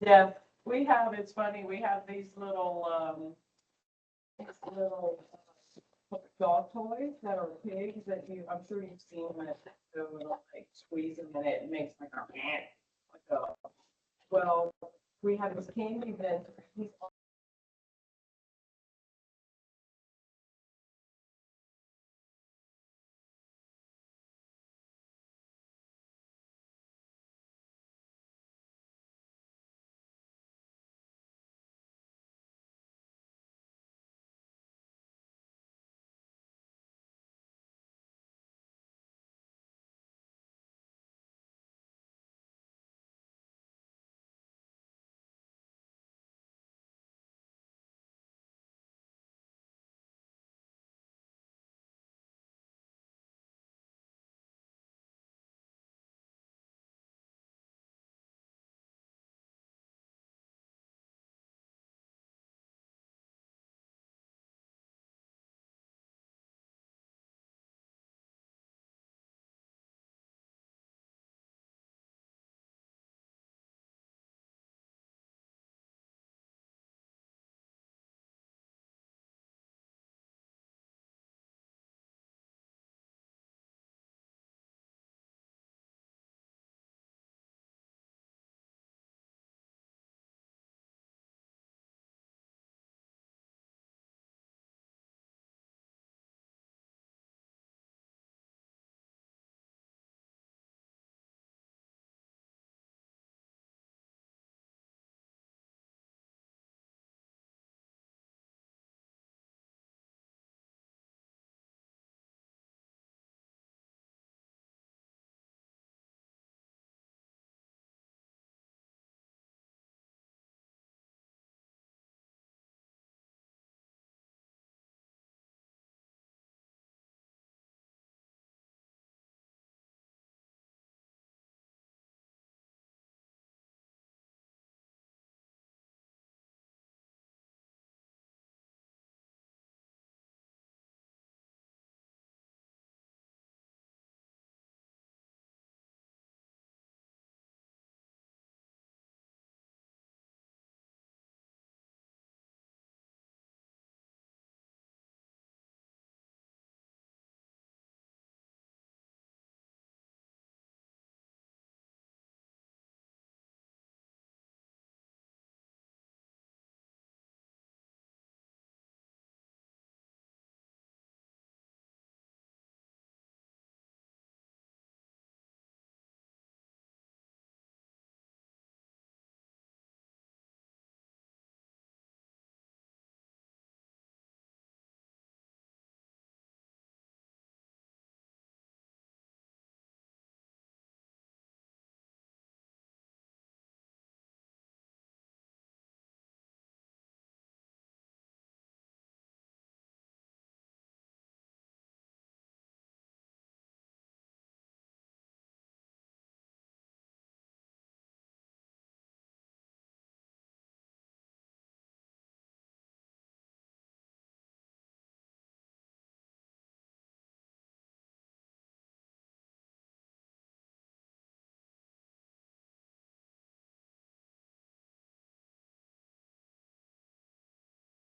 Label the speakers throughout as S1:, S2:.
S1: Yeah, we have, it's funny, we have these little dog toys that are pigs that I'm sure you've seen them at the little, like squeeze them and it makes like a, well, we have this candy that he's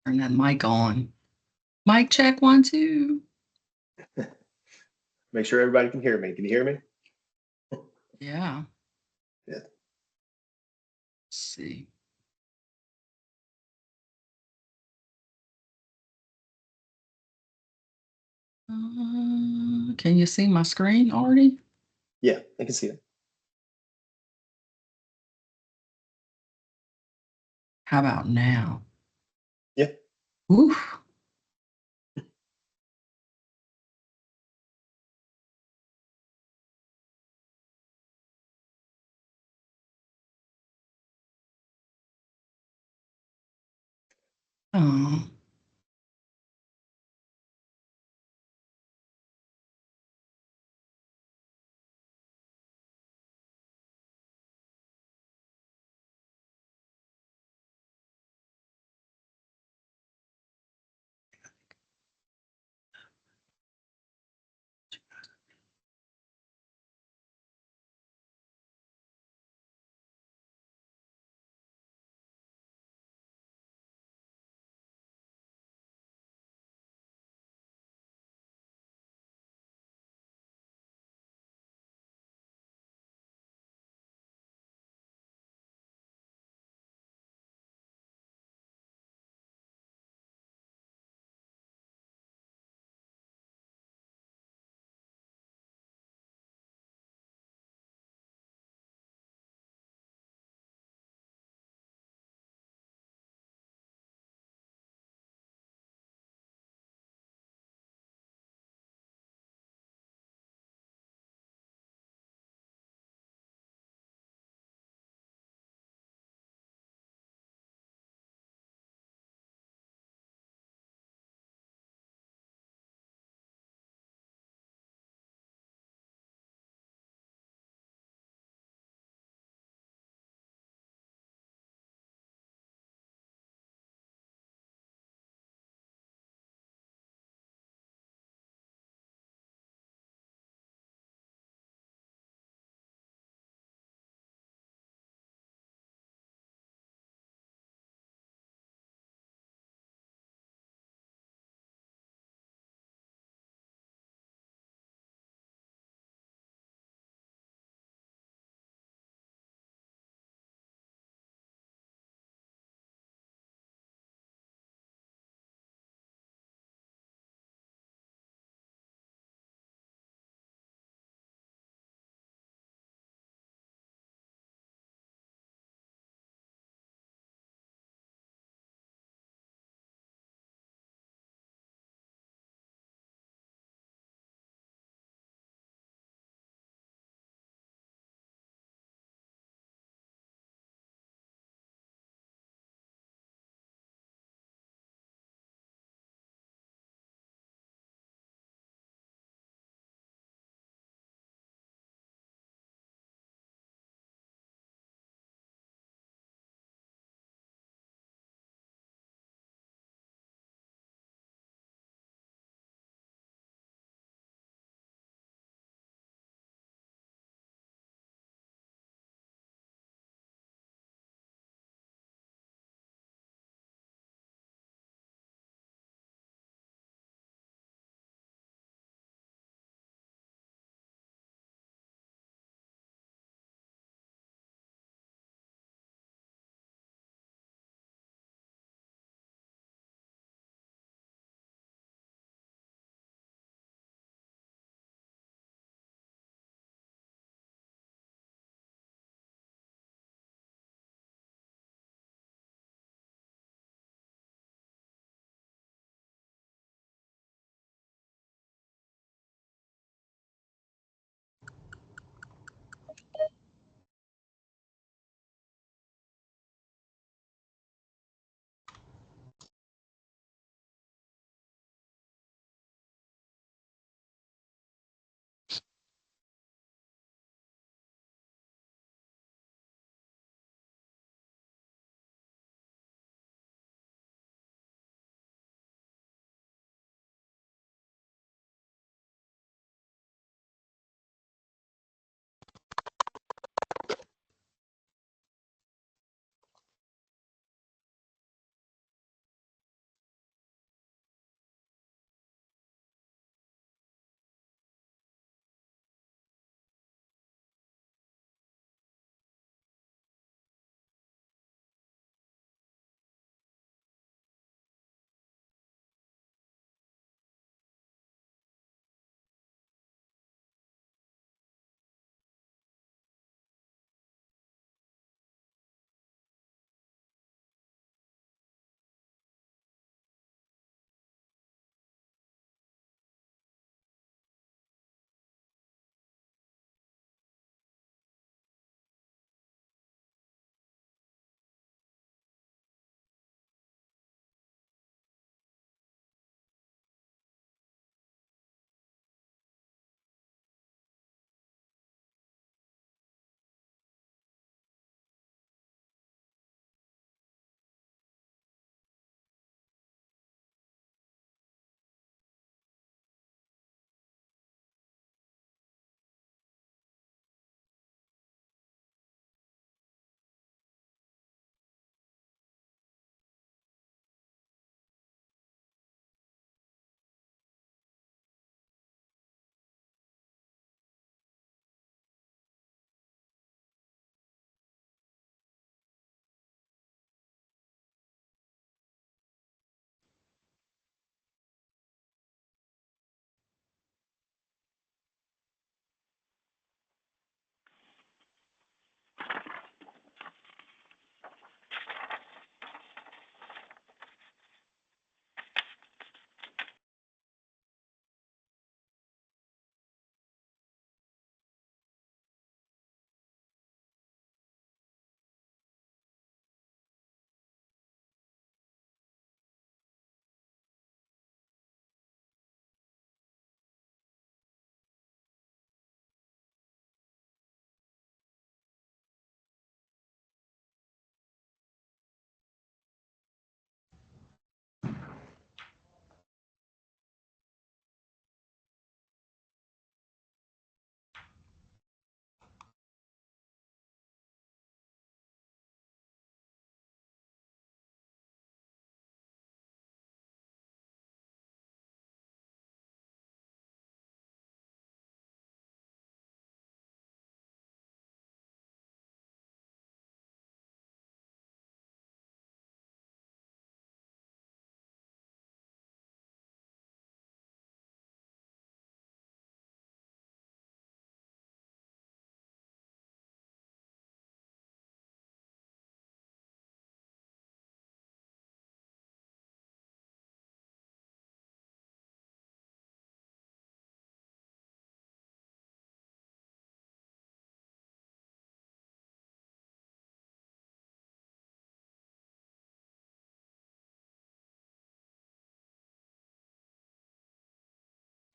S2: Turn that mic on. Mic check 1, 2.
S3: Make sure everybody can hear me. Can you hear me?
S2: Yeah.
S3: Yeah.
S2: Let's see. Can you see my screen already?
S3: Yeah, I can see it.
S2: How about now?
S3: Yeah.
S2: Oof. Oh.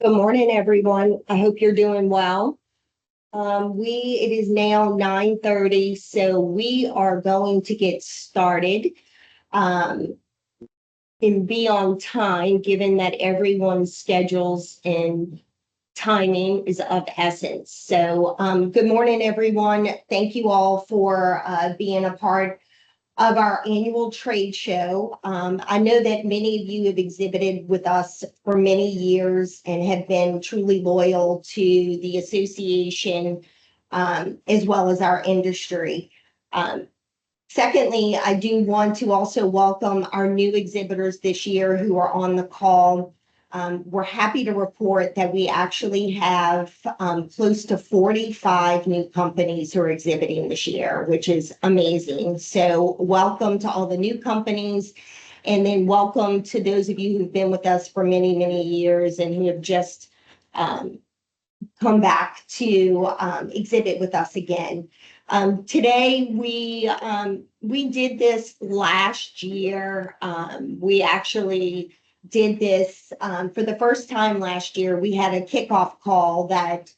S4: Good morning, everyone. I hope you're doing well. It is now 9:30, so we are going to get started. Um, and be on time, given that everyone's schedules and timing is of essence. So, good morning, everyone. Thank you all for being a part of our annual trade show. I know that many of you have exhibited with us for many years and have been truly loyal to the association, as well as our industry. Um, Secondly, I do want to also welcome our new exhibitors this year who are on the call. We're happy to report that we actually have close to 45 new companies who are exhibiting this year, which is amazing. So welcome to all the new companies, and then welcome to those of you who've been with us for many, many years and who have just come back to exhibit with us again. Today, we did this last year. We actually did this for the first time last year. We had a kickoff call that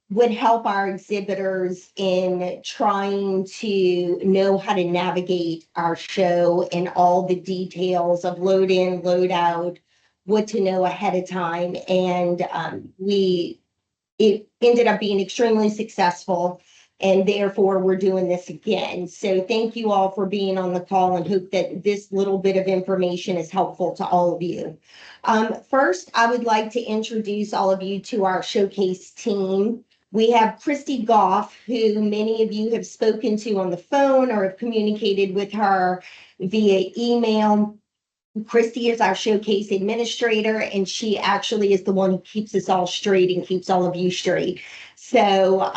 S4: would help our exhibitors in trying to know how to navigate our show and all the details of load in, load out, what to know ahead of time. And it ended up being extremely successful, and therefore we're doing this again. So thank you all for being on the call, and hope that this little bit of information is helpful to all of you. First, I would like to introduce all of you to our showcase team. We have Christy Goff, who many of you have spoken to on the phone or have communicated with her via email. Christy is our showcase administrator, and she actually is the one who keeps us all straight and keeps all of you straight. So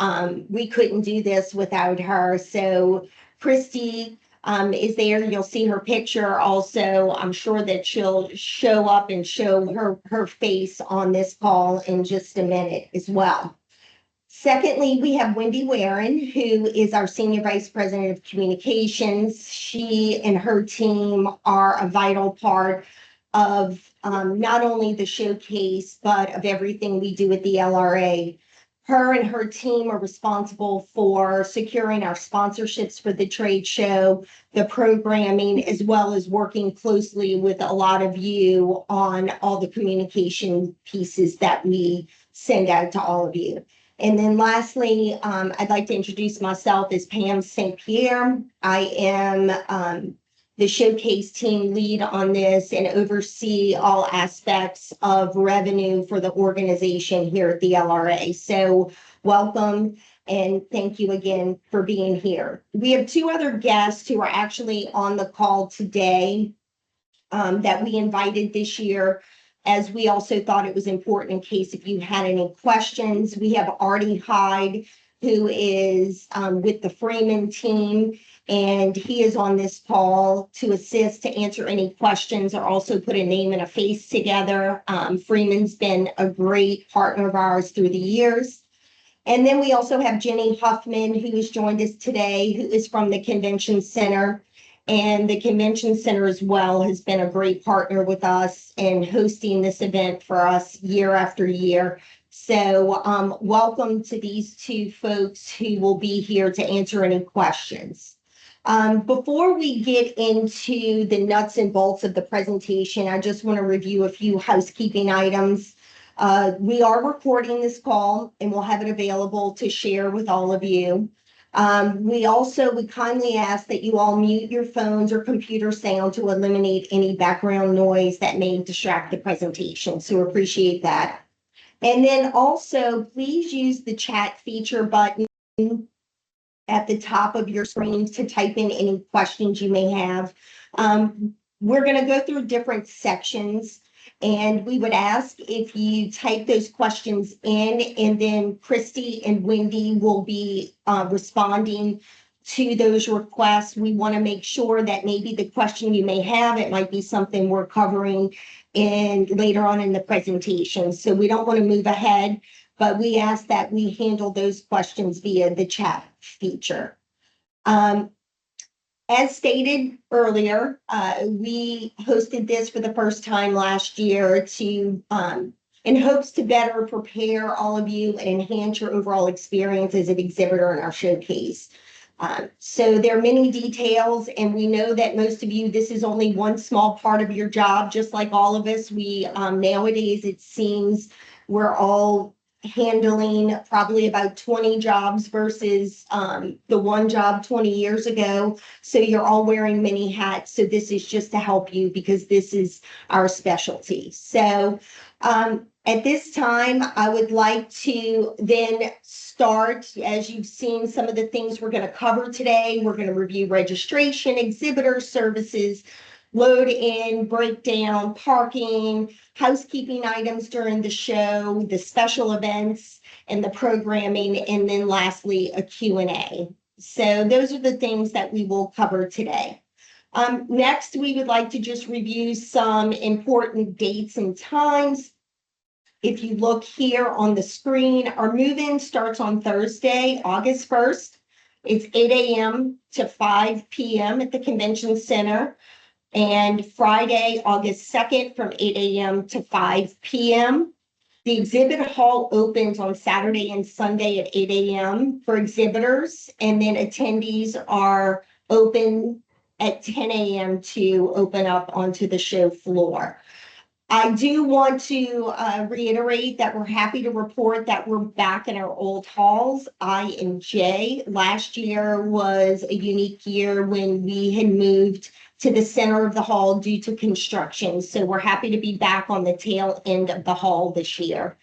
S4: we couldn't do this without her. So Christy is there. You'll see her picture also. I'm sure that she'll show up and show her face on this call in just a minute as well. Secondly, we have Wendy Warren, who is our Senior Vice President of Communications. She and her team are a vital part of not only the showcase, but of everything we do at the LRA. Her and her team are responsible for securing our sponsorships for the trade show, the programming, as well as working closely with a lot of you on all the communication pieces that we send out to all of you. And then lastly, I'd like to introduce myself as Pam St. Pierre. I am the showcase team lead on this and oversee all aspects of revenue for the organization here at the LRA. So welcome, and thank you again for being here. We have two other guests who are actually on the call today that we invited this year, as we also thought it was important in case if you had any questions. We have Artie Hyde, who is with the Freeman team, and he is on this call to assist to answer any questions or also put a name and a face together. Freeman's been a great partner of ours through the years. And then we also have Jenny Huffman, who has joined us today, who is from the Convention Center. And the Convention Center as well has been a great partner with us in hosting this event for us year after year. So welcome to these two folks who will be here to answer any questions. Before we get into the nuts and bolts of the presentation, I just want to review a few housekeeping items. We are recording this call and we'll have it available to share with all of you. We kindly ask that you all mute your phones or computer sound to eliminate any background noise that may distract the presentation. So appreciate that. And then also, please use the chat feature button at the top of your screen to type in any questions you may have. We're going to go through different sections, and we would ask if you type those questions in, and then Christy and Wendy will be responding to those requests. We want to make sure that maybe the question you may have, it might be something we're covering in later on in the presentation. So we don't want to move ahead, but we ask that we handle those questions via the chat feature. As stated earlier, we hosted this for the first time last year to in hopes to better prepare all of you and enhance your overall experience as an exhibitor in our showcase. So there are many details, and we know that most of you, this is only one small part of your job, just like all of us. We nowadays, it seems we're all handling probably about 20 jobs versus the one job 20 years ago. So you're all wearing many hats. So this is just to help you because this is our specialty. So at this time, I would like to then start, as you've seen, some of the things we're going to cover today. We're going to review registration, exhibitor services, load in, breakdown, parking, housekeeping items during the show, the special events, and the programming, and then lastly, a Q&A. So those are the things that we will cover today. Next, we would like to just review some important dates and times. If you look here on the screen, our move-in starts on Thursday, August 1st. It's 8 a.m. to 5 p.m. at the Convention Center. And Friday, August 2nd, from 8 a.m. to 5 p.m. The exhibit hall opens on Saturday and Sunday at 8 a.m. for exhibitors, and then attendees are open at 10 a.m. to open up onto the show floor. I do want to reiterate that we're happy to report that we're back in our old halls, I and J. Last year was a unique year when we had moved to the center of the hall due to construction. So we're happy to be back on the tail end of the hall this year.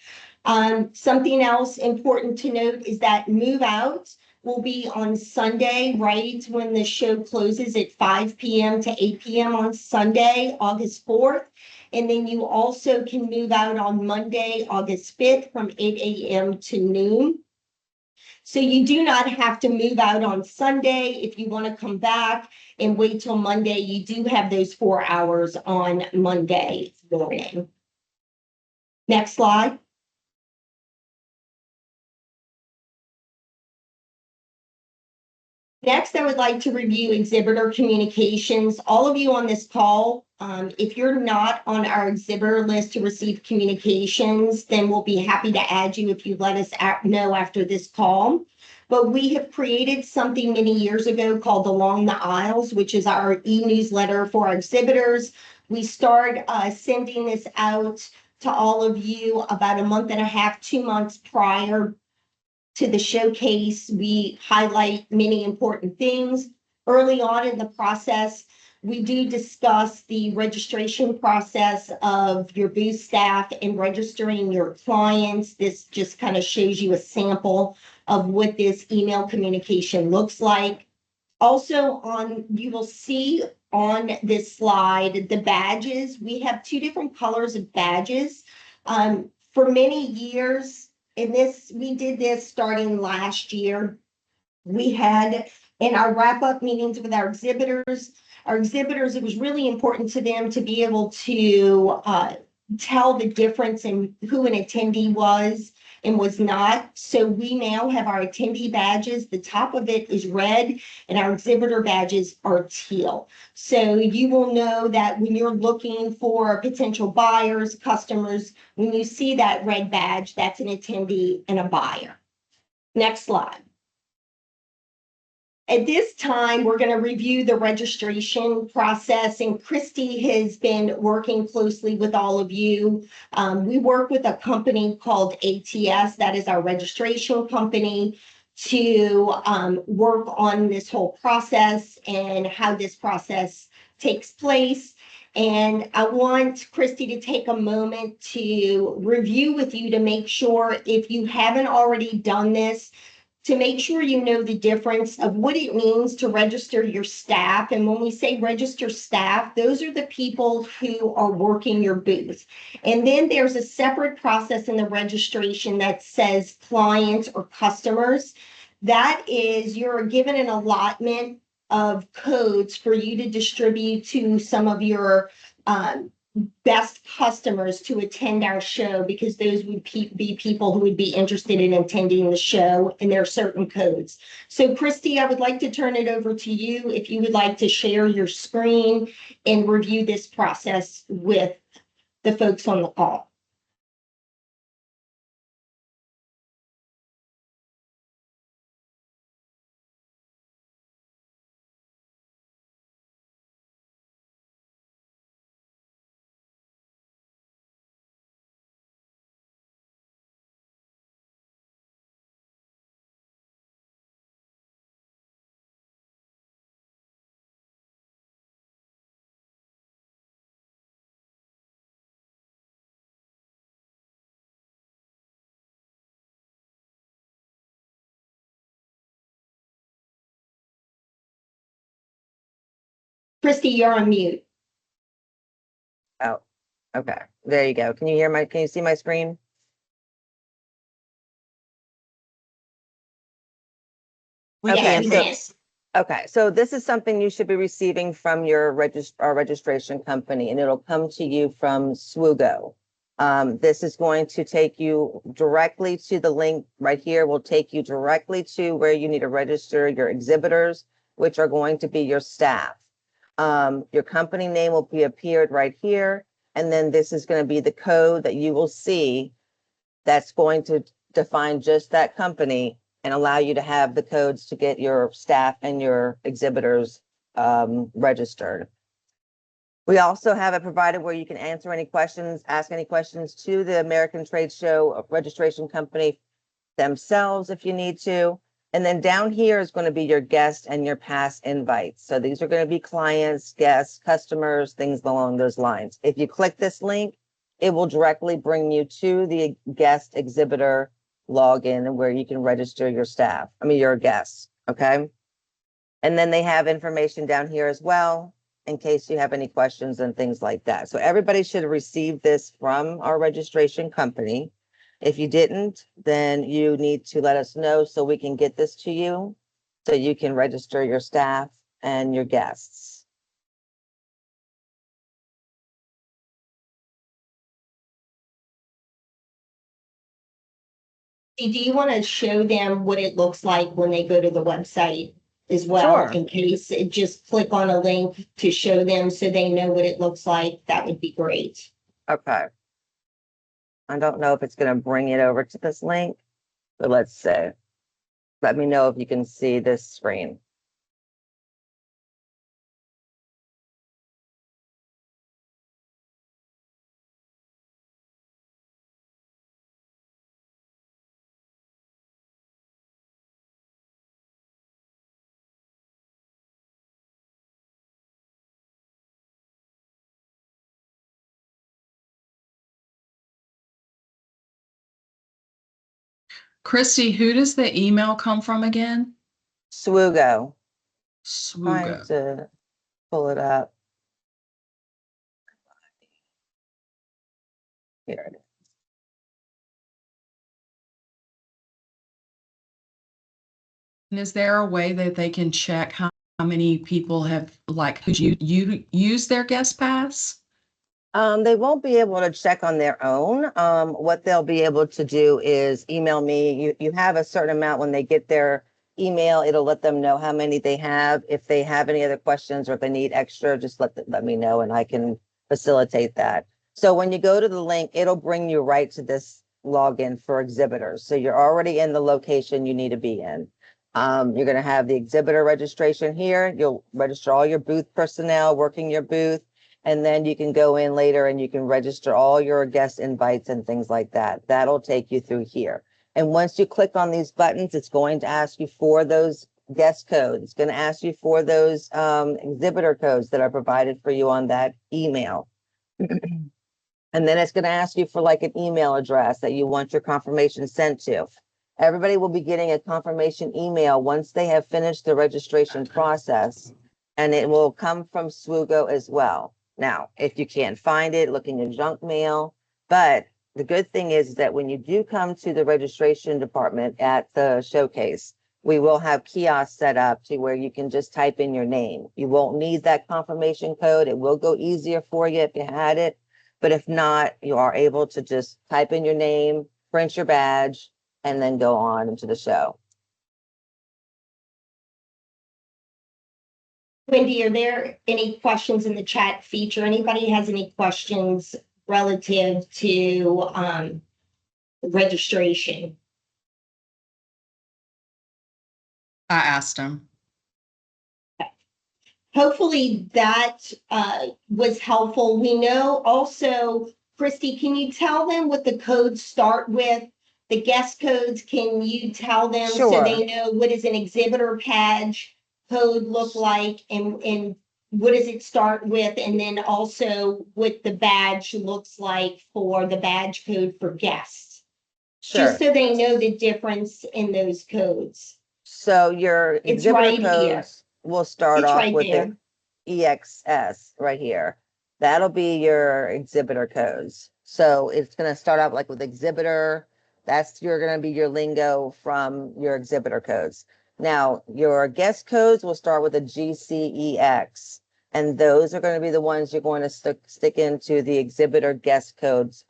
S4: Something else important to note is that move out will be on Sunday, right when the show closes at 5 p.m. to 8 p.m. on Sunday, August 4th. And then you also can move out on Monday, August 5th from 8 a.m. to noon. So you do not have to move out on Sunday. If you want to come back and wait till Monday, you do have those 4 hours on Monday morning. Next slide. Next, I would like to review exhibitor communications. All of you on this call, if you're not on our exhibitor list to receive communications, then we'll be happy to add you if you let us know after this call. But we have created something many years ago called Along the Aisles, which is our e-newsletter for our exhibitors. We start sending this out to all of you about a month and a half, 2 months prior to the showcase. We highlight many important things. Early on in the process, we do discuss the registration process of your booth staff and registering your clients. This just kind of shows you a sample of what this email communication looks like. Also you will see on this slide, the badges. We have 2 different colors of badges. For many years, we did this starting last year. We had in our wrap-up meetings with our exhibitors, it was really important to them to be able to tell the difference in who an attendee was and was not. So we now have our attendee badges. The top of it is red and our exhibitor badges are teal. So you will know that when you're looking for potential buyers, customers, when you see that red badge, that's an attendee and a buyer. Next slide. At this time, we're going to review the registration process, and Christy has been working closely with all of you. We work with a company called ATS, that is our registration company, to work on this whole process and how this process takes place. And I want Christy to take a moment to review with you to make sure, if you haven't already done this, to make sure you know the difference of what it means to register your staff. And when we say register staff, those are the people who are working your booth. And then there's a separate process in the registration that says clients or customers. That is, you're given an allotment of codes for you to distribute to some of your best customers to attend our show, because those would be people who would be interested in attending the show, and there are certain codes. So Christy, I would like to turn it over to you if you would like to share your screen and review this process with the folks on the call. Christy, you're on mute.
S5: Oh, okay. There you go. Can you see my screen? Okay,
S4: Yes.
S5: Okay, so this is something you should be receiving from your registration company, and it'll come to you from SWUGO. This is going to take you directly to the link right here, will take you directly to where you need to register your exhibitors, which are going to be your staff. Your company name will be appeared right here, and then this is going to be the code that you will see that's going to define just that company and allow you to have the codes to get your staff and your exhibitors registered. We also have it provided where you can answer any questions, ask any questions to the American Trade Show registration company themselves if you need to. And then down here is going to be your guest and your past invites. So these are going to be clients, guests, customers, things along those lines. If you click this link, it will directly bring you to the guest exhibitor login where you can register your your guests. Okay. And then they have information down here as well in case you have any questions and things like that. So everybody should receive this from our registration company. If you didn't, then you need to let us know so we can get this to you so you can register your staff and your guests.
S4: Do you want to show them what it looks like when they go to the website as well?
S5: Sure.
S4: In case it just click on a link to show them so they know what it looks like, that would be great.
S5: Okay. I don't know if it's going to bring it over to this link, but let's see. Let me know if you can see this screen.
S2: Christy, who does the email come from again?
S5: SWUGO. Trying
S2: SWUGO.
S5: to pull it up. Here it is.
S2: And is there a way that they can check how many people have who you use their guest pass?
S5: They won't be able to check on their own. What they'll be able to do is email me. You have a certain amount when they get their email. It'll let them know how many they have. If they have any other questions or if they need extra, just let me know and I can facilitate that. So when you go to the link, it'll bring you right to this login for exhibitors. So you're already in the location you need to be in. You're going to have the exhibitor registration here. You'll register all your booth personnel working your booth. And then you can go in later and you can register all your guest invites and things like that. That'll take you through here. And once you click on these buttons, it's going to ask you for those guest codes. It's going to ask you for those exhibitor codes that are provided for you on that email. And then it's going to ask you for an email address that you want your confirmation sent to. Everybody will be getting a confirmation email once they have finished the registration process, and it will come from SWUGO as well. Now, if you can't find it, look in your junk mail. But the good thing is that when you do come to the registration department at the showcase, we will have kiosks set up to where you can just type in your name. You won't need that confirmation code. It will go easier for you if you had it. But if not, you are able to just type in your name, print your badge, and then go on into the show.
S4: Wendy, are there any questions in the chat feature? Anybody has any questions relative to registration?
S2: I asked him.
S4: Hopefully that was helpful. We know also, Christy, can you tell them what the codes start with? The guest codes, can you tell them so
S5: Sure.
S4: they know what does an exhibitor badge code look like and what does it start with? And then also what the badge looks like for the badge code for guests.
S5: Sure.
S4: Just so they know the difference in those codes.
S5: So your
S4: It's
S5: exhibitor
S4: right here.
S5: codes will start
S4: It's
S5: off
S4: right
S5: with
S4: there.
S5: it. EXS right here. That'll be your exhibitor codes. So it's going to start out like with exhibitor. That's going to be your lingo from your exhibitor codes. Now, your guest codes will start with a GCEX, and those are going to be the ones you're going to stick into the exhibitor guest codes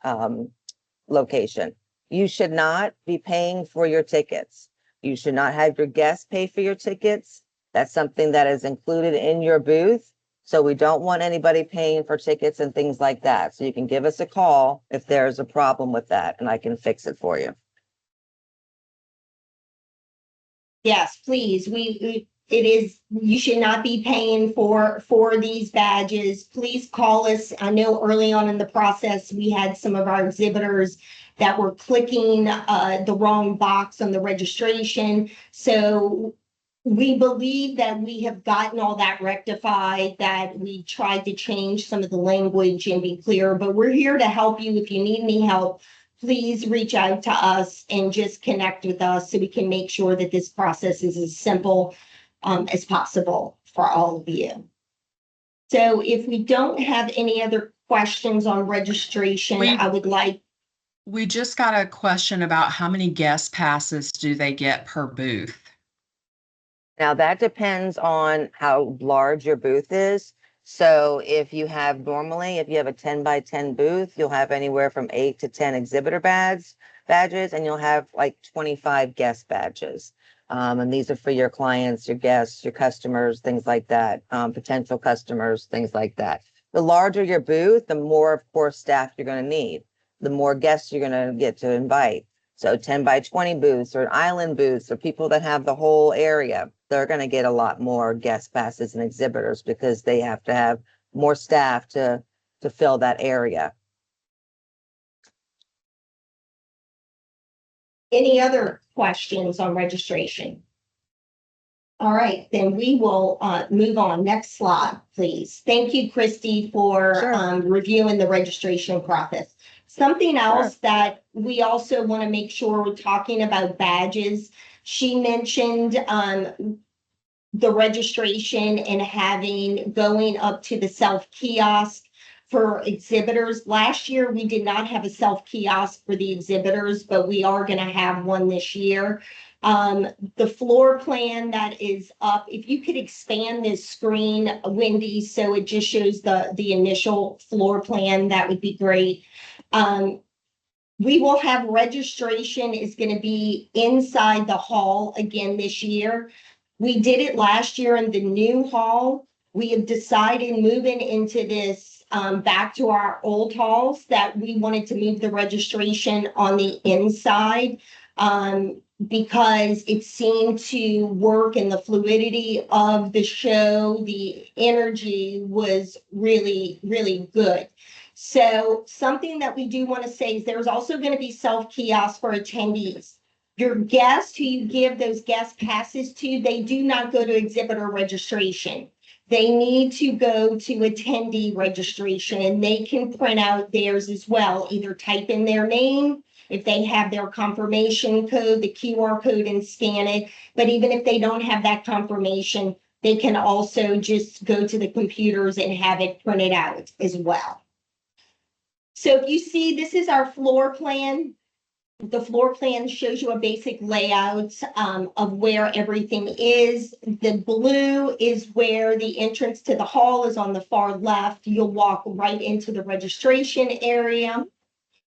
S5: location. You should not be paying for your tickets. You should not have your guests pay for your tickets. That's something that is included in your booth. So we don't want anybody paying for tickets and things like that. So you can give us a call if there's a problem with that, and I can fix it for you.
S4: Yes, please. It is, you should not be paying for these badges. Please call us. I know early on in the process, we had some of our exhibitors that were clicking the wrong box on the registration. So we believe that we have gotten all that rectified, that we tried to change some of the language and be clear, but we're here to help you. If you need any help, please reach out to us and just connect with us so we can make sure that this process is as simple as possible for all of you. So if we don't have any other questions on registration, I would like.
S2: We just got a question about how many guest passes do they get per booth?
S5: Now that depends on how large your booth is. So if you have if you have a 10 by 10 booth, you'll have anywhere from 8 to 10 exhibitor badges, and you'll have like 25 guest badges. And these are for your clients, your guests, your customers, things like that, potential customers, things like that. The larger your booth, the more, of course, staff you're going to need, the more guests you're going to get to invite. So 10 by 20 booths or island booths or people that have the whole area, they're going to get a lot more guest passes and exhibitors because they have to have more staff to fill that area.
S4: Any other questions on registration? All right, then we will move on. Next slide, please. Thank you, Christy, for reviewing the registration process. Something else that we also want to make sure we're talking about badges. She mentioned the registration and going up to the self kiosk for exhibitors. Last year, we did not have a self kiosk for the exhibitors, but we are going to have one this year. The floor plan that is up, if you could expand this screen, Wendy, so it just shows the initial floor plan, that would be great. We will have registration is going to be inside the hall again this year. We did it last year in the new hall. We have decided moving into this back to our old halls that we wanted to move the registration on the inside because it seemed to work in the fluidity of the show. The energy was really, really good. So something that we do want to say is there's also going to be self-kiosks for attendees. Your guests who you give those guest passes to, they do not go to exhibitor registration. They need to go to attendee registration, and they can print out theirs as well. Either type in their name, if they have their confirmation code, the QR code, and scan it. But even if they don't have that confirmation, they can also just go to the computers and have it printed out as well. So if you see, this is our floor plan. The floor plan shows you a basic layout of where everything is. The blue is where the entrance to the hall is on the far left. You'll walk right into the registration area.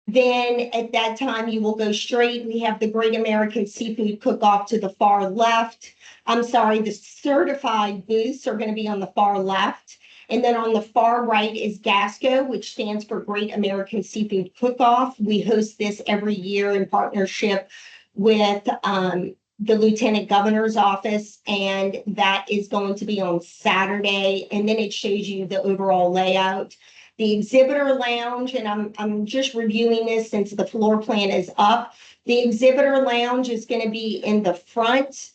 S4: Then at that time, you will go straight. We have the Great American Seafood Cook-Off to the far left. I'm sorry, the certified booths are going to be on the far left. And then on the far right is GASCO, which stands for Great American Seafood Cook-Off. We host this every year in partnership with the Lieutenant Governor's office, and that is going to be on Saturday. And then it shows you the overall layout. The exhibitor lounge, and I'm just reviewing this since the floor plan is up. The exhibitor lounge is going to be in the front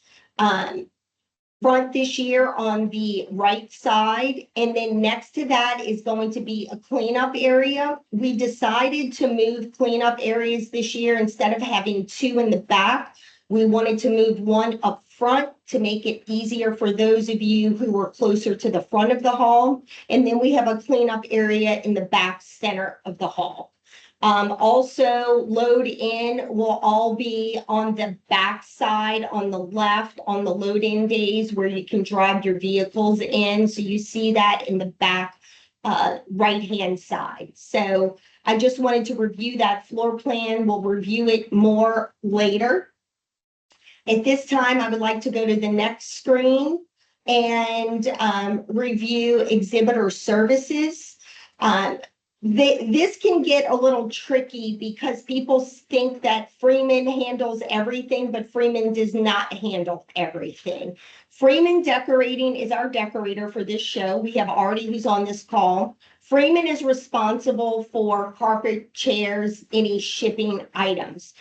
S4: this year on the right side. And then next to that is going to be a cleanup area. We decided to move cleanup areas this year. Instead of having two in the back, we wanted to move one up front to make it easier for those of you who are closer to the front of the hall. And then we have a cleanup area in the back center of the hall. Also, load in will all be on the back side on the left on the load in days where you can drive your vehicles in. So you see that in the back right hand side. So I just wanted to review that floor plan. We'll review it more later. At this time, I would like to go to the next screen and review exhibitor services. This can get a little tricky because people think that Freeman handles everything, but Freeman does not handle everything. Freeman Decorating is our decorator for this show. We have Artie who's on this call. Freeman is responsible for carpet, chairs, any shipping items.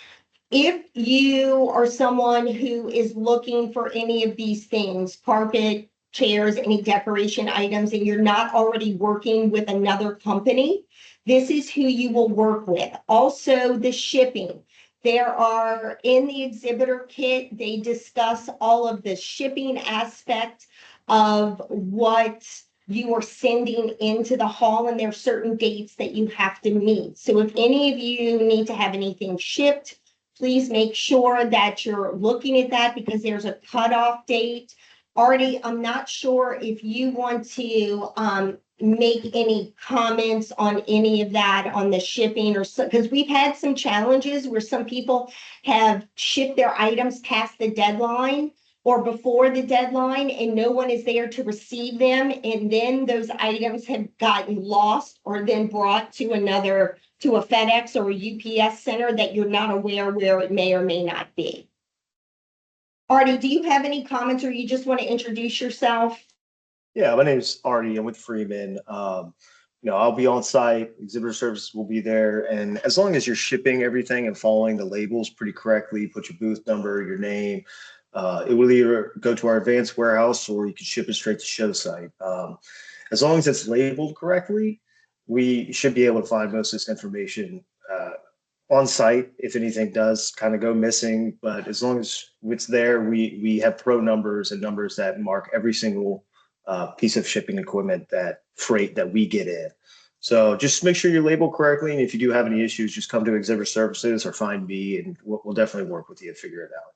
S4: If you are someone who is looking for any of these things, carpet, chairs, any decoration items, and you're not already working with another company, this is who you will work with. Also, the shipping. There are in the exhibitor kit, they discuss all of the shipping aspect of what you are sending into the hall, and there are certain dates that you have to meet. So if any of you need to have anything shipped, please make sure that you're looking at that because there's a cutoff date. Artie, I'm not sure if you want to make any comments on any of that on the shipping or so, because we've had some challenges where some people have shipped their items past the deadline or before the deadline and no one is there to receive them. And then those items have gotten lost or then brought to a FedEx or a UPS center that you're not aware where it may or may not be. Artie, do you have any comments or you just want to introduce yourself?
S3: Yeah, my name is Artie. I'm with Freeman. I'll be on site. Exhibitor services will be there, and as long as you're shipping everything and following the labels pretty correctly, put your booth number, your name. It will either go to our advanced warehouse or you can ship it straight to show site. As long as it's labeled correctly, we should be able to find most of this information on site if anything does kind of go missing. But as long as it's there, we have pro numbers and numbers that mark every single piece of shipping equipment, that freight that we get in. So just make sure you're labeled correctly. And if you do have any issues, just come to Exhibitor Services or find me and we'll definitely work with you to figure it out.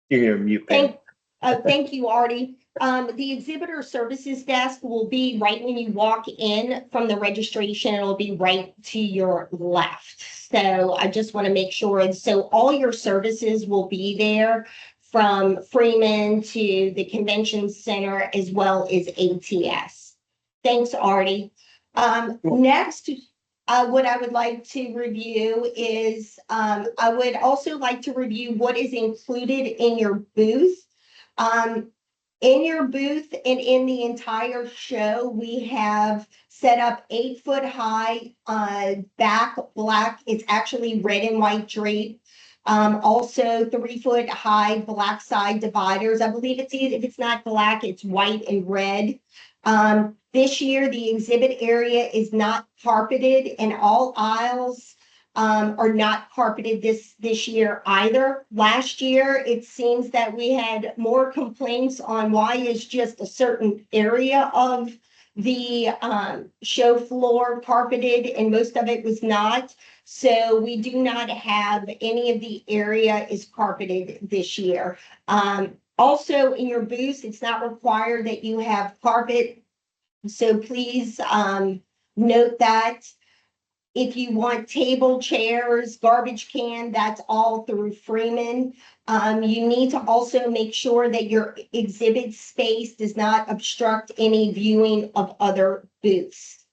S3: You're gonna mute, Pam.
S4: Thank you, Artie. The exhibitor services desk will be right when you walk in from the registration. It'll be right to your left. So I just want to make sure. And so all your services will be there from Freeman to the convention center as well as ATS. Thanks, Artie. Next, what I would like to review is I would also like to review what is included in your booth. In your booth and in the entire show, we have set up 8-foot high back black. It's actually red and white drape. Also 3-foot high black side dividers. I believe it's either, if it's not black, it's white and red. This year, the exhibit area is not carpeted and all aisles are not carpeted this year either. Last year, it seems that we had more complaints on why is just a certain area of the show floor carpeted and most of it was not. So we do not have any of the area is carpeted this year. Also in your booths, it's not required that you have carpet. So please note that. If you want table, chairs, garbage can, that's all through Freeman. You need to also make sure that your exhibit space does not obstruct any viewing of other booths.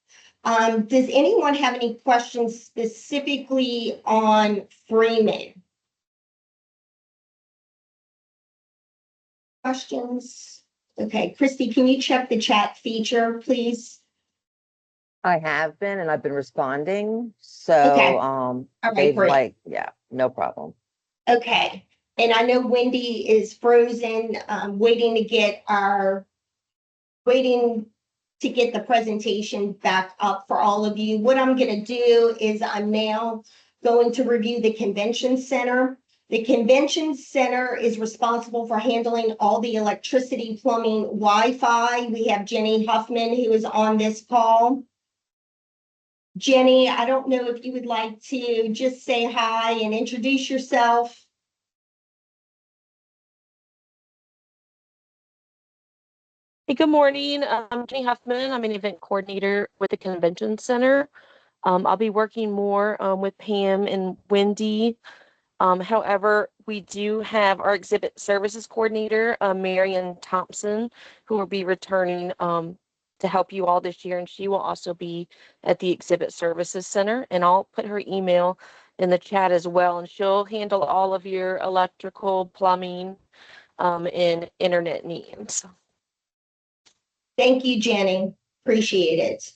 S4: Does anyone have any questions specifically on Freeman? Questions? Okay, Christy, can you check the chat feature, please?
S5: I have been, and I've been responding. So,
S4: Okay. All right,
S5: they've
S4: great.
S5: yeah, no problem.
S4: Okay, and I know Wendy is frozen, waiting to get the presentation back up for all of you. What I'm gonna do is I'm now going to review the convention center. The convention center is responsible for handling all the electricity, plumbing, Wi-Fi. We have Jenny Huffman, who is on this call. Jenny, I don't know if you would like to just say hi and introduce yourself.
S6: Hey, good morning. I'm Jenny Huffman. I'm an event coordinator with the Convention Center. I'll be working more with Pam and Wendy. However, we do have our exhibit services coordinator, Marion Thompson, who will be returning to help you all this year, and she will also be at the Exhibit Services Center. And I'll put her email in the chat as well, and she'll handle all of your electrical, plumbing, and internet needs.
S4: Thank you, Jenny. Appreciate it.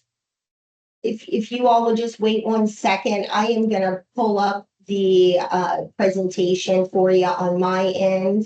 S4: If you all will just wait 1 second, I am going to pull up the presentation for you on my end.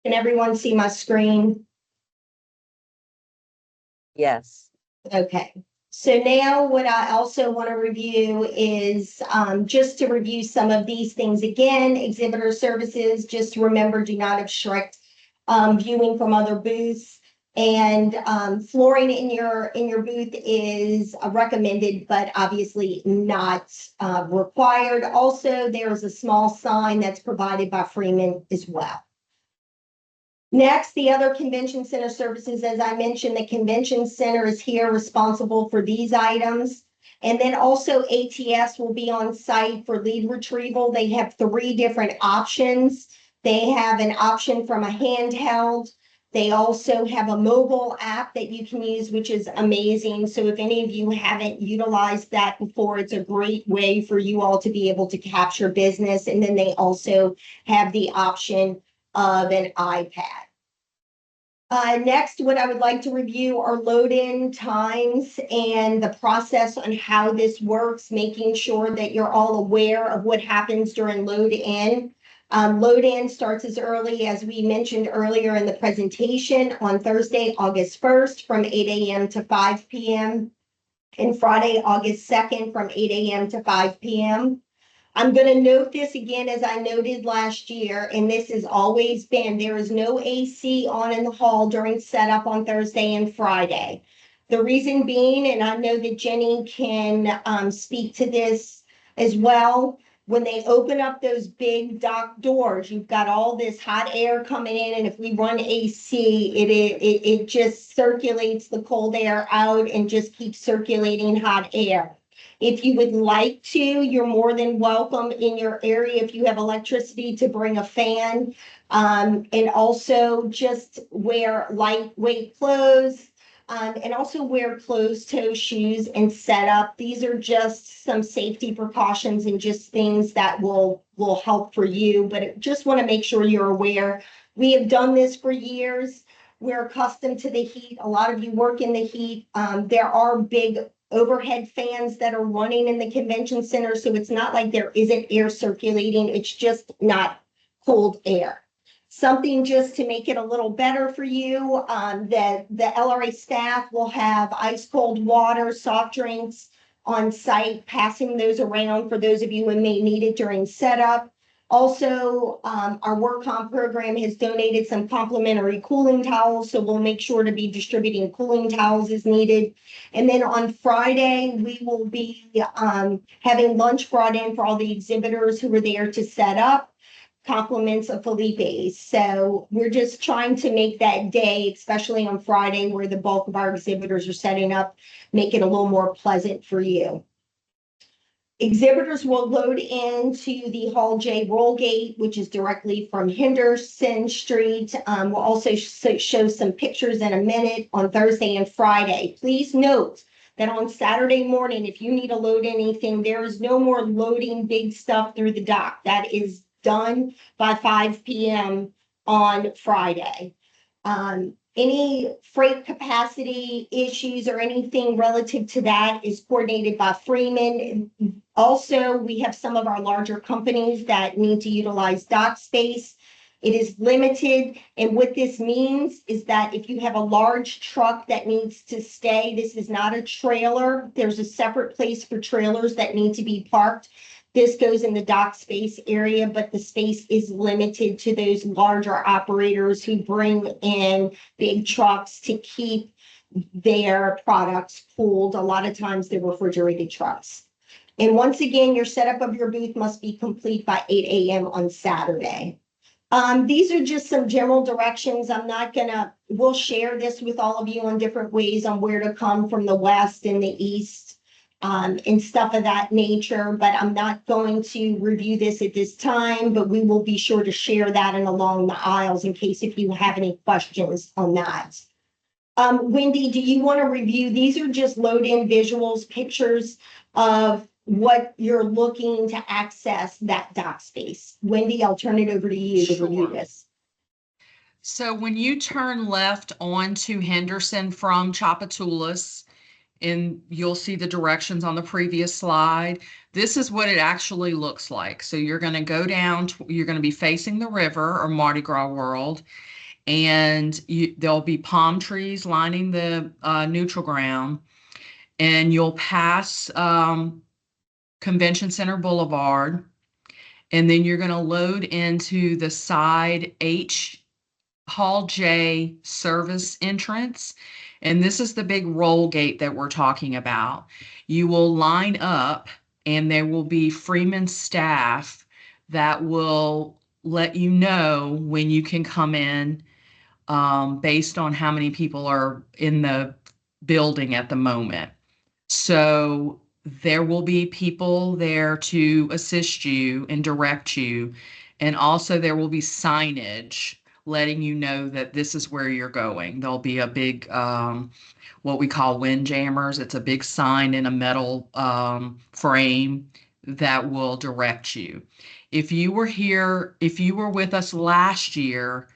S4: Can everyone see my screen?
S5: Yes.
S4: Okay. So now what I also want to review is just to review some of these things again. Exhibitor services, just remember, do not obstruct viewing from other booths. And flooring in your booth is recommended, but obviously not required. Also, there is a small sign that's provided by Freeman as well. Next, the other convention center services, as I mentioned, the convention center is here responsible for these items. And then also ATS will be on site for lead retrieval. They have 3 different options. They have an option from a handheld. They also have a mobile app that you can use, which is amazing. So if any of you haven't utilized that before, it's a great way for you all to be able to capture business. And then they also have the option of an iPad. Next, what I would like to review are load-in times and the process on how this works, making sure that you're all aware of what happens during load-in. Load-in starts as early as we mentioned earlier in the presentation on Thursday, August 1st from 8 a.m. to 5 p.m. and Friday, August 2nd from 8 a.m. to 5 p.m. I'm going to note this again, as I noted last year, and this has always been, there is no AC on in the hall during setup on Thursday and Friday. The reason being, and I know that Jenny can speak to this as well, when they open up those big dock doors, you've got all this hot air coming in, and if we run AC, it just circulates the cold air out and just keeps circulating hot air. If you would like to, you're more than welcome in your area, if you have electricity, to bring a fan. And also just wear lightweight clothes, and also wear closed-toe shoes and set up. These are just some safety precautions and just things that will help for you. But I just want to make sure you're aware. We have done this for years. We're accustomed to the heat. A lot of you work in the heat. There are big overhead fans that are running in the convention center, so it's not like there isn't air circulating. It's just not cold air. Something just to make it a little better for you, the LRA staff will have ice cold water, soft drinks on site, passing those around for those of you who may need it during setup. Also, our work comp program has donated some complimentary cooling towels, so we'll make sure to be distributing cooling towels as needed. And then on Friday, we will be having lunch brought in for all the exhibitors who were there to set up, compliments of Felipe's. So we're just trying to make that day, especially on Friday, where the bulk of our exhibitors are setting up, make it a little more pleasant for you. Exhibitors will load into the Hall J roll gate, which is directly from Henderson Street. We'll also show some pictures in a minute on Thursday and Friday. Please note that on Saturday morning, if you need to load anything, there is no more loading big stuff through the dock. That is done by 5 p.m. on Friday. Any freight capacity issues or anything relative to that is coordinated by Freeman. Also, we have some of our larger companies that need to utilize dock space. It is limited, and what this means is that if you have a large truck that needs to stay, this is not a trailer. There's a separate place for trailers that need to be parked. This goes in the dock space area, but the space is limited to those larger operators who bring in big trucks to keep their products cooled. A lot of times they're refrigerated trucks. And once again, your setup of your booth must be complete by 8 a.m. on Saturday. These are just some general directions. We'll share this with all of you on different ways on where to come from the west and the east. And stuff of that nature, but I'm not going to review this at this time, but we will be sure to share that and along the aisles in case if you have any questions on that. Wendy, do you want to review? These are just load-in visuals, pictures of what you're looking to access that dock space. Wendy, I'll turn it over to you to review this.
S2: So when you turn left onto Henderson from Chapatulas, and you'll see the directions on the previous slide. This is what it actually looks like. So you're going to go down, you're going to be facing the river or Mardi Gras World, and there'll be palm trees lining the neutral ground, and you'll pass Convention Center Boulevard, and then you're going to load into the side Hall J service entrance. And this is the big roll gate that we're talking about. You will line up and there will be Freeman staff that will let you know when you can come in based on how many people are in the building at the moment. So there will be people there to assist you and direct you. And also there will be signage letting you know that this is where you're going. There'll be a big, what we call wind jammers. It's a big sign in a metal frame that will direct you. If you were with us last year,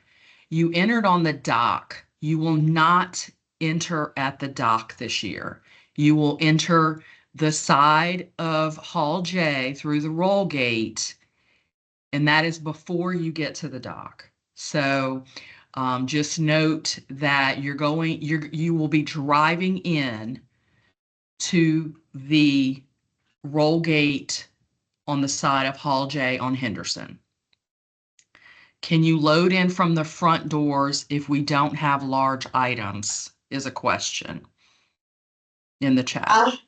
S2: you entered on the dock. You will not enter at the dock this year. You will enter the side of Hall J through the roll gate, and that is before you get to the dock. So just note that you will be driving in to the roll gate on the side of Hall J on Henderson. Can you load in from the front doors if we don't have large items is a question in the chat.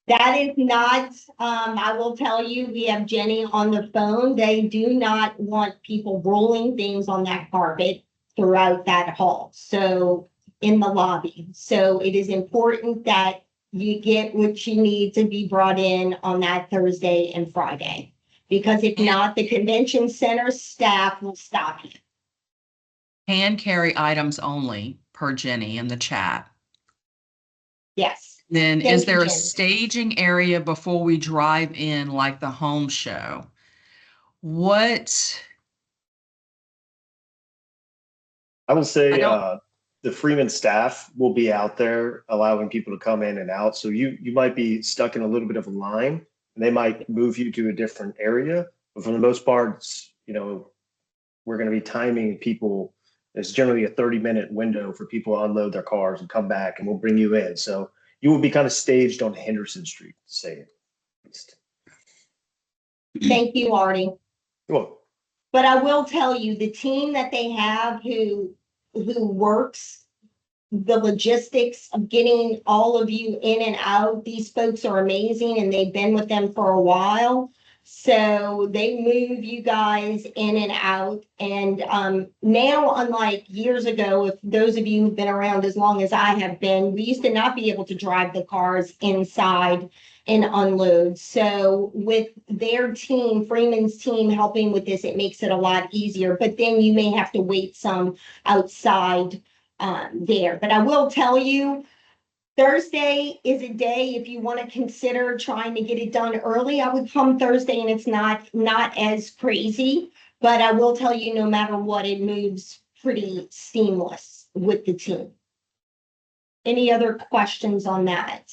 S4: That is not, I will tell you, we have Jenny on the phone. They do not want people rolling things on that carpet throughout that hall. So in the lobby. So it is important that you get what you need to be brought in on that Thursday and Friday. Because if not, the convention center staff will stop you.
S2: Hand carry items only per Jenny in the chat.
S4: Yes.
S2: Then
S4: Thank
S2: is there
S4: you,
S2: a
S4: Jen.
S2: staging area before we drive in like the home show?
S3: I will say the Freeman staff will be out there allowing people to come in and out. So you might be stuck in a little bit of a line and they might move you to a different area. But for the most part, we're going to be timing people. It's generally a 30-minute window for people to unload their cars and come back, and we'll bring you in. So you will be kind of staged on Henderson Street, to say it least.
S4: Thank you, Artie.
S3: Well,
S4: But I will tell you, the team that they have who works the logistics of getting all of you in and out, these folks are amazing and they've been with them for a while. So they move you guys in and out. And now, unlike years ago, if those of you who've been around as long as I have been, we used to not be able to drive the cars inside and unload. So with their team, Freeman's team helping with this, it makes it a lot easier. But then you may have to wait some outside there. But I will tell you, Thursday is a day, if you want to consider trying to get it done early, I would come Thursday and it's not as crazy. But I will tell you, no matter what, it moves pretty seamless with the team. Any other questions on that?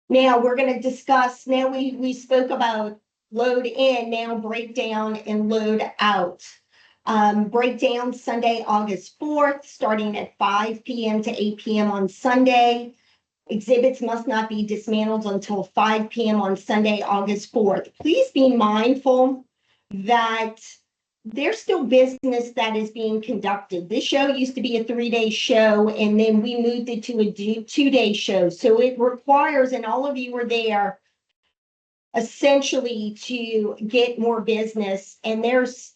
S4: Now we're going to discuss, now we spoke about load in, now breakdown and load out. Breakdown Sunday, August 4th, starting at 5 p.m. to 8 p.m. on Sunday. Exhibits must not be dismantled until 5 p.m. on Sunday, August 4th. Please be mindful that there's still business that is being conducted. This show used to be a 3-day show, and then we moved it to a 2-day show. So it requires, and all of you were there, essentially to get more business. And there's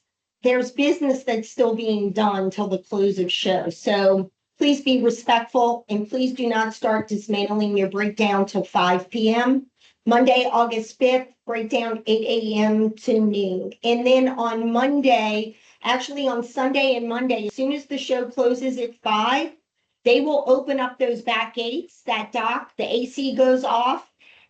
S4: business that's still being done till the close of show. So please be respectful and please do not start dismantling your breakdown till 5 p.m. Monday, August 5th, breakdown 8 a.m. to noon. And then on Monday, actually on Sunday and Monday, as soon as the show closes at 5, they will open up those back gates, that dock, the AC goes off.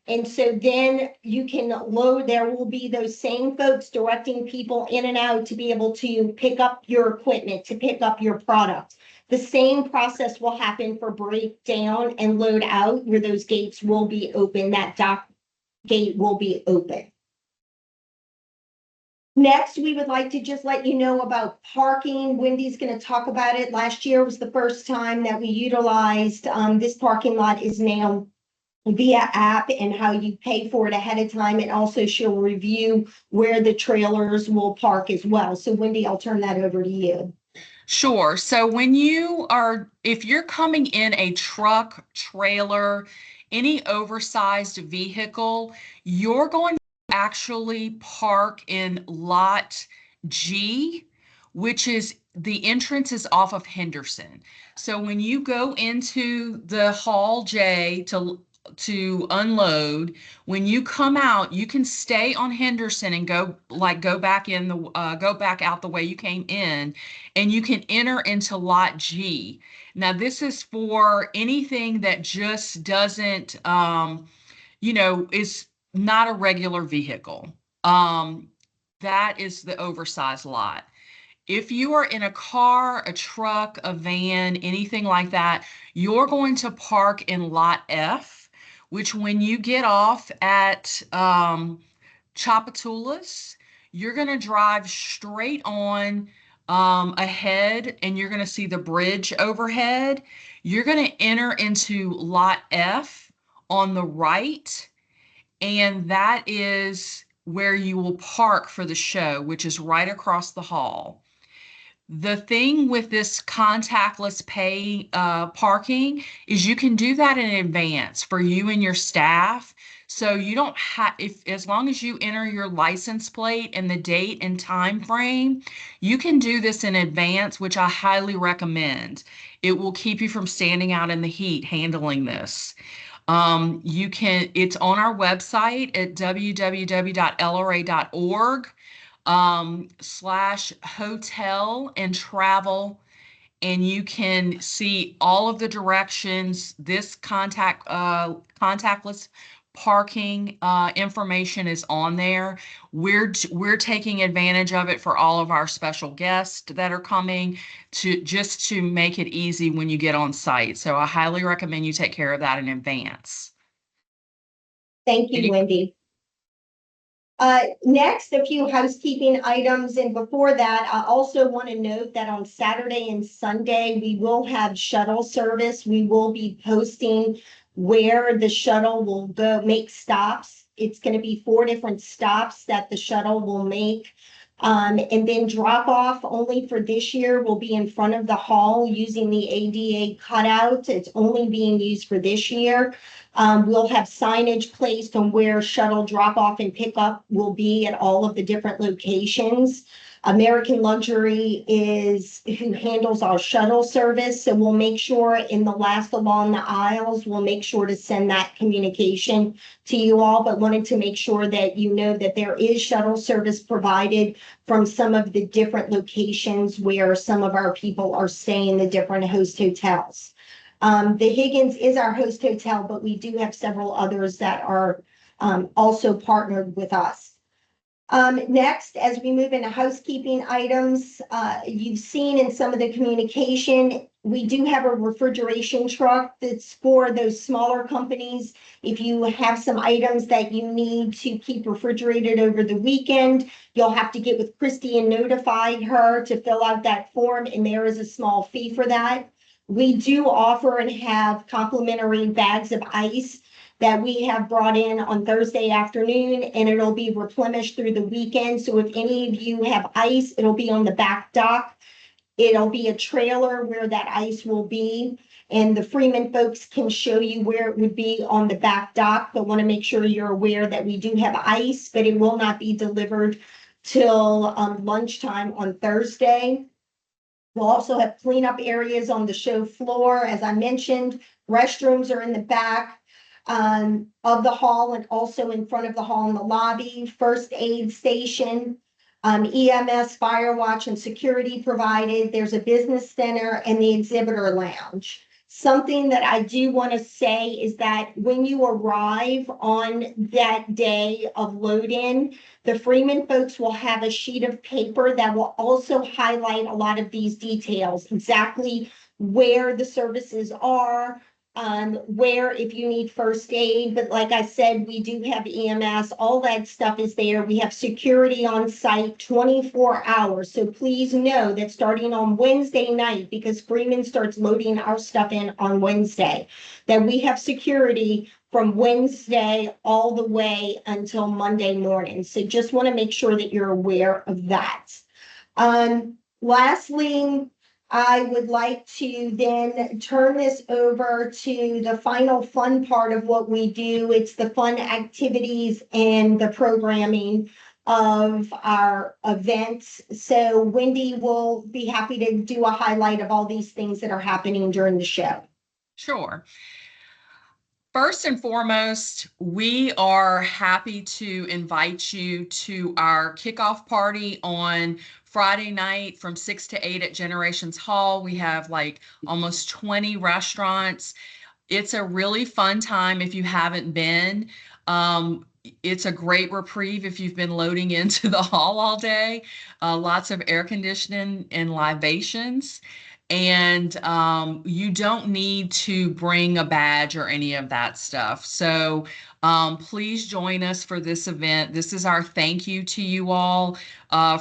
S4: And so then you can load, there will be those same folks directing people in and out to be able to pick up your equipment, to pick up your product. The same process will happen for breakdown and load out, where those gates will be open, that dock gate will be open. Next, we would like to just let you know about parking. Wendy's going to talk about it. Last year was the first time that we utilized this parking lot is now via app and how you pay for it ahead of time. And also she'll review where the trailers will park as well. So Wendy, I'll turn that over to you.
S2: Sure. So if you're coming in a truck, trailer, any oversized vehicle, you're going to actually park in lot G, which is the entrance is off of Henderson. So when you go into the hall J to unload, when you come out, you can stay on Henderson and go back out the way you came in, and you can enter into lot G. Now this is for anything that just doesn't is not a regular vehicle. That is the oversized lot. If you are in a car, a truck, a van, anything like that, you're going to park in lot F, which when you get off at Chapatulas, you're going to drive straight on ahead, and you're going to see the bridge overhead. You're going to enter into lot F on the right, and that is where you will park for the show, which is right across the hall. The thing with this contactless pay parking is you can do that in advance for you and your staff. So you don't have, as long as you enter your license plate and the date and time frame, you can do this in advance, which I highly recommend. It will keep you from standing out in the heat handling this. It's on our website at www.lra.org. /hotel and travel, and you can see all of the directions. This contactless parking information is on there. We're taking advantage of it for all of our special guests that are coming to make it easy when you get on site. So I highly recommend you take care of that in advance.
S4: Thank you, Wendy. Next, a few housekeeping items. And before that, I also want to note that on Saturday and Sunday, we will have shuttle service. We will be posting where the shuttle will go make stops. It's going to be 4 different stops that the shuttle will make. And then drop off only for this year will be in front of the hall using the ADA cutout. It's only being used for this year. We'll have signage placed on where shuttle drop off and pickup will be at all of the different locations. American Luxury is who handles our shuttle service. So we'll make sure in the last along the aisles, we'll make sure to send that communication to you all, but wanted to make sure that you know that there is shuttle service provided from some of the different locations where some of our people are staying in the different host hotels. The Higgins is our host hotel, but we do have several others that are also partnered with us. Next, as we move into housekeeping items, you've seen in some of the communication, we do have a refrigeration truck that's for those smaller companies. If you have some items that you need to keep refrigerated over the weekend, you'll have to get with Christy and notify her to fill out that form, and there is a small fee for that. We do offer and have complimentary bags of ice that we have brought in on Thursday afternoon, and it'll be replenished through the weekend. So if any of you have ice, it'll be on the back dock. It'll be a trailer where that ice will be, and the Freeman folks can show you where it would be on the back dock, but want to make sure you're aware that we do have ice, but it will not be delivered till lunchtime on Thursday. We'll also have cleanup areas on the show floor. As I mentioned, restrooms are in the back of the hall and also in front of the hall in the lobby, first aid station, EMS, fire watch, and security provided. There's a business center and the exhibitor lounge. Something that I do want to say is that when you arrive on that day of load-in, the Freeman folks will have a sheet of paper that will also highlight a lot of these details, exactly where the services are, where if you need first aid, but like I said, we do have EMS, all that stuff is there. We have security on site 24 hours. So please know that starting on Wednesday night, because Freeman starts loading our stuff in on Wednesday, that we have security from Wednesday all the way until Monday morning. So just want to make sure that you're aware of that. Lastly, I would like to then turn this over to the final fun part of what we do. It's the fun activities and the programming of our events. So Wendy will be happy to do a highlight of all these things that are happening during the show.
S2: Sure. First and foremost, we are happy to invite you to our kickoff party on Friday night from 6 to 8 at Generations Hall. We have like almost 20 restaurants. It's a really fun time if you haven't been. It's a great reprieve if you've been loading into the hall all day. Lots of air conditioning and libations. And you don't need to bring a badge or any of that stuff. So please join us for this event. This is our thank you to you all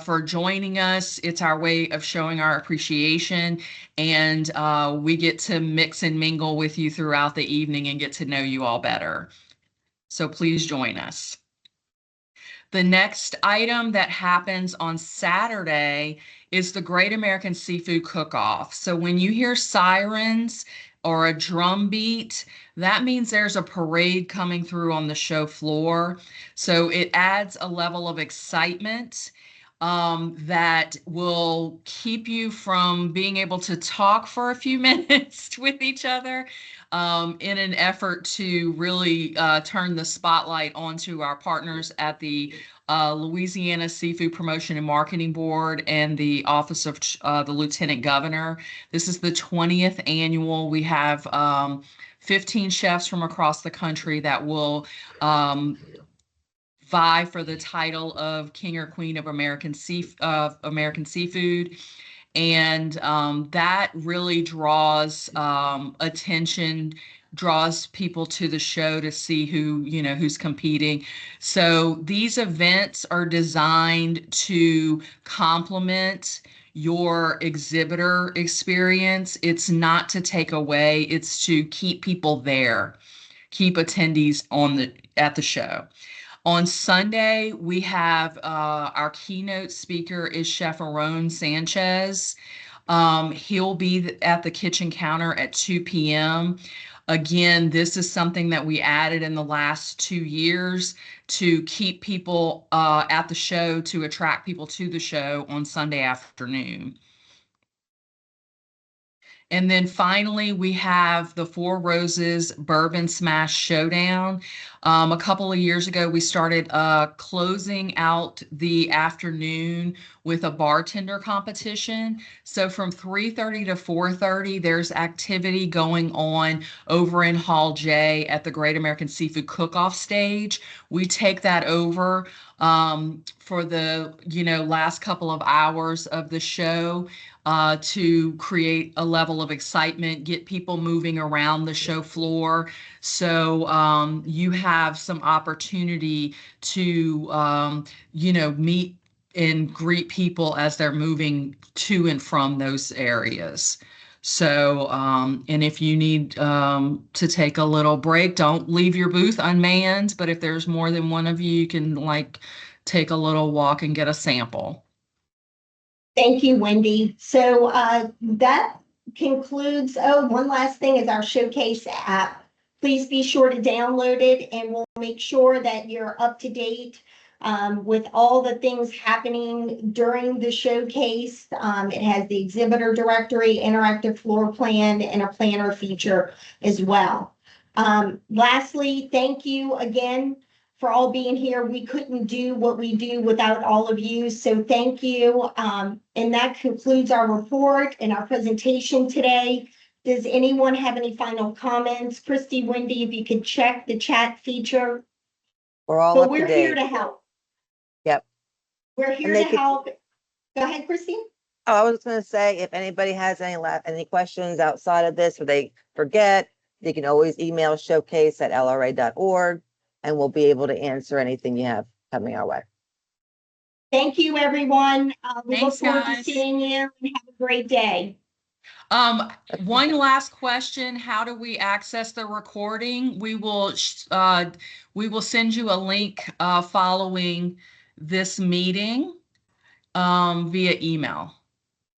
S2: for joining us. It's our way of showing our appreciation, and we get to mix and mingle with you throughout the evening and get to know you all better. So please join us. The next item that happens on Saturday is the Great American Seafood Cook-Off. So when you hear sirens or a drum beat, that means there's a parade coming through on the show floor. So it adds a level of excitement that will keep you from being able to talk for a few minutes with each other in an effort to really turn the spotlight onto our partners at the Louisiana Seafood Promotion and Marketing Board and the Office of the Lieutenant Governor. This is the 20th annual. We have 15 chefs from across the country that will vie for the title of King or Queen of American Seafood. And that really draws attention, draws people to the show to see who's competing. So these events are designed to complement your exhibitor experience. It's not to take away, it's to keep people there, keep attendees at the show. On Sunday, we have our keynote speaker is Chef Aaron Sanchez. He'll be at the kitchen counter at 2 p.m. Again, this is something that we added in the last 2 years to keep people at the show, to attract people to the show on Sunday afternoon. And then finally, we have the Four Roses Bourbon Smash Showdown. A couple of years ago, we started closing out the afternoon with a bartender competition. So from 3:30 to 4:30, there's activity going on over in Hall J at the Great American Seafood Cook-Off stage. We take that over for the last couple of hours of the show to create a level of excitement, get people moving around the show floor. So you have some opportunity to meet and greet people as they're moving to and from those areas. So, and if you need to take a little break, don't leave your booth unmanned. But if there's more than one of you, you can take a little walk and get a sample.
S4: Thank you, Wendy. So that concludes, one last thing is our showcase app. Please be sure to download it and we'll make sure that you're up to date with all the things happening during the showcase. It has the exhibitor directory, interactive floor plan, and a planner feature as well. Lastly, thank you again for all being here. We couldn't do what we do without all of you. So thank you. And that concludes our report and our presentation today. Does anyone have any final comments? Christy, Wendy, if you could check the chat feature.
S5: We're all
S4: But
S5: up to
S4: we're here
S5: date.
S4: to help.
S5: Yep.
S4: We're here
S5: they
S4: to
S5: could-
S4: help. Go ahead, Christy.
S5: Oh, I was going to say, if anybody has any questions outside of this or they forget, they can always email showcase@lra.org and we'll be able to answer anything you have coming our way.
S4: Thank you, everyone. We look
S2: Thanks,
S4: forward to
S2: guys.
S4: seeing you and have a great day.
S2: One last question. How do we access the recording? We will send you a link following this meeting via email.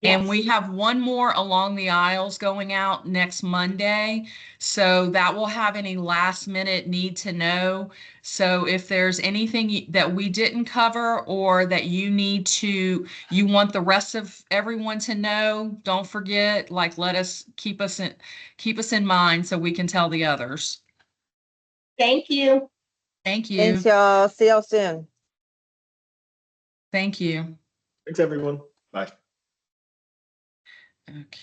S2: And
S4: Yes.
S2: we have one more along the aisles going out next Monday. So that will have any last minute need to know. So if there's anything that we didn't cover or that you want the rest of everyone to know, don't forget, keep us in mind so we can tell the others.
S4: Thank you.
S2: Thank you.
S5: Thanks, y'all. See y'all soon.
S2: Thank you.
S3: Thanks, everyone. Bye.
S2: Okay.